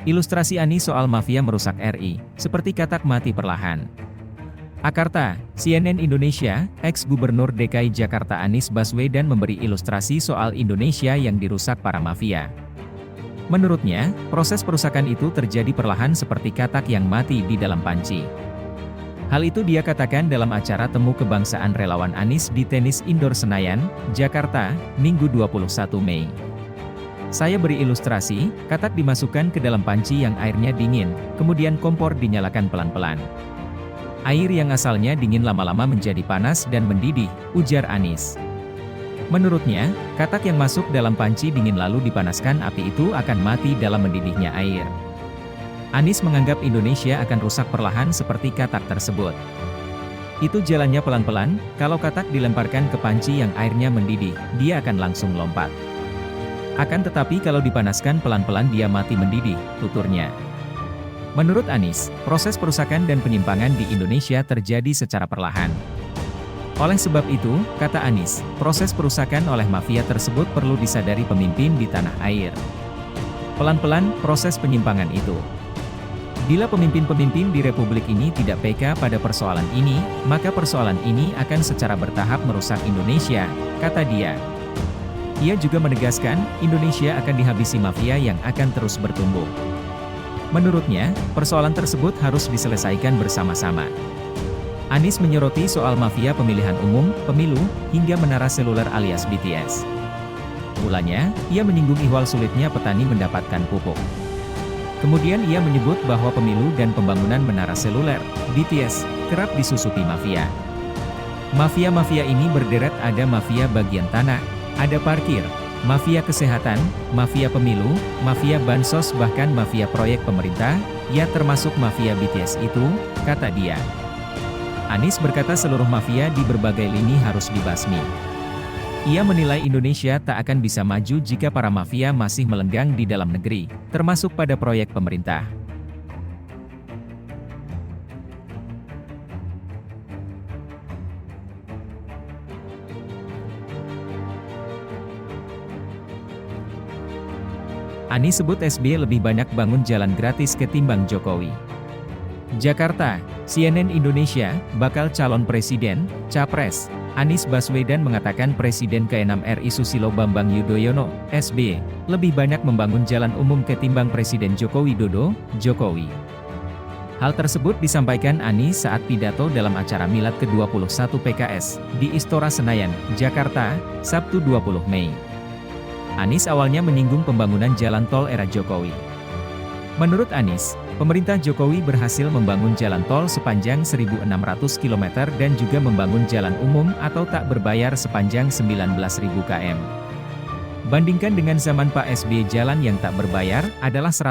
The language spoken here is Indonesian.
Ilustrasi Anies soal mafia merusak RI, seperti katak mati perlahan. Jakarta, CNN Indonesia, ex-Gubernur DKI Jakarta Anies Baswedan memberi ilustrasi soal Indonesia yang dirusak para mafia. Menurutnya, proses perusakan itu terjadi perlahan seperti katak yang mati di dalam panci. Hal itu dia katakan dalam acara Temu Kebangsaan Relawan Anies di Tenis Indoor Senayan, Jakarta, Minggu 21 Mei. Saya beri ilustrasi, katak dimasukkan ke dalam panci yang airnya dingin, kemudian kompor dinyalakan pelan-pelan. Air yang asalnya dingin lama-lama menjadi panas dan mendidih, ujar Anies. Menurutnya, katak yang masuk dalam panci dingin lalu dipanaskan api itu akan mati dalam mendidihnya air. Anies menganggap Indonesia akan rusak perlahan seperti katak tersebut. Itu jalannya pelan-pelan, kalau katak dilemparkan ke panci yang airnya mendidih, dia akan langsung lompat. Akan tetapi kalau dipanaskan pelan-pelan dia mati mendidih, tuturnya. Menurut Anies, proses perusakan dan penyimpangan di Indonesia terjadi secara perlahan. Oleh sebab itu, kata Anies, proses perusakan oleh mafia tersebut perlu disadari pemimpin di tanah air. Pelan-pelan, proses penyimpangan itu. Bila pemimpin-pemimpin di Republik ini tidak peka pada persoalan ini, maka persoalan ini akan secara bertahap merusak Indonesia, kata dia. Ia juga menegaskan, Indonesia akan dihabisi mafia yang akan terus bertumbuh. Menurutnya, persoalan tersebut harus diselesaikan bersama-sama. Anies menyoroti soal mafia pemilihan umum, pemilu, hingga menara seluler alias BTS. Mulanya, ia menyinggung ihwal sulitnya petani mendapatkan pupuk. Kemudian ia menyebut bahwa pemilu dan pembangunan menara seluler, BTS, kerap disusupi mafia. Mafia-mafia ini berderet, ada mafia bagian tanah, ada parkir, mafia kesehatan, mafia pemilu, mafia bansos bahkan mafia proyek pemerintah, ya termasuk mafia BTS itu, kata dia. Anies berkata seluruh mafia di berbagai lini harus dibasmi. Ia menilai Indonesia tak akan bisa maju jika para mafia masih melenggang di dalam negeri, termasuk pada proyek pemerintah. Anies sebut SBY lebih banyak bangun jalan gratis ketimbang Jokowi. Jakarta, CNN Indonesia, bakal calon presiden, Capres, Anies Baswedan mengatakan Presiden ke-6 RI Susilo Bambang Yudhoyono, SBY, lebih banyak membangun jalan umum ketimbang Presiden Joko Widodo, Jokowi. Hal tersebut disampaikan Anies saat pidato dalam acara Milad ke-21 PKS, di Istora Senayan, Jakarta, Sabtu 20 Mei. Anies awalnya menyinggung pembangunan jalan tol era Jokowi. Menurut Anies, pemerintah Jokowi berhasil membangun jalan tol sepanjang 1.600 km dan juga membangun jalan umum atau tak berbayar sepanjang 19.000 km. Bandingkan dengan zaman Pak SBY, jalan yang tak berbayar adalah 100